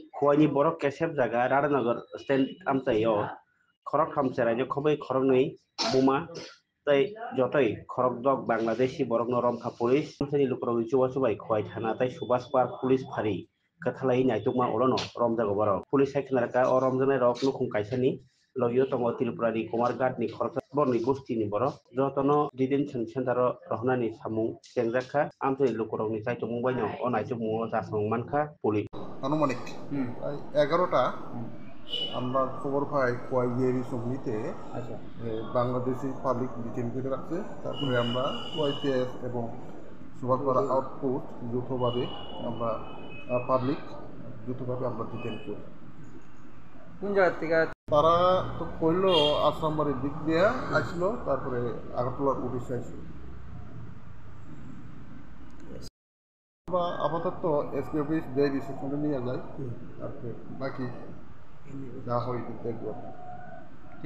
Huayni borok kesep jaga Radhanagar stand amtayo khorok hamcherai je khobai khorok nei buma tei jotoi khorok dok Bangladeshi borok no romkha police amsani lukrok chuwa chubai khwai thana tei Subhash Park police phari kathalai naitokma orono romjago borok police haikhnarka o romjanai rok nukhung kaisani loio tongo Tripura ni Kumarghat ni khoroksa borni gosti ni borok jotono detention center o rohnani samung chengjak amsani lukrok ni chaitomung baino o naitokmungo jasmung mankha police আনুমানিক প্রায় 11টা আমরা খবর পাই কোয়াইজেরি সমিতিতে আচ্ছা Bangladeshi public detain করে রাখছে। তারপরে আমরা ওয়াইপিএস এবং সুভাষপাড়া আউটপোস্ট যৌথভাবে আমরা পাবলিক যৌথভাবে আমরা ডিটেন করি। কোন জায়গা থেকে? তারা তো কইল আশ্রমবাড়ির দিক দিয়ে আসলো, তারপরে আগরতলার উদ্দেশ্যে আসলো। আমরা আপাতত এসপি অফিস যে রিসেপশনে নিয়ে যাই, তারপরে বাকি যা হয় দেখবো।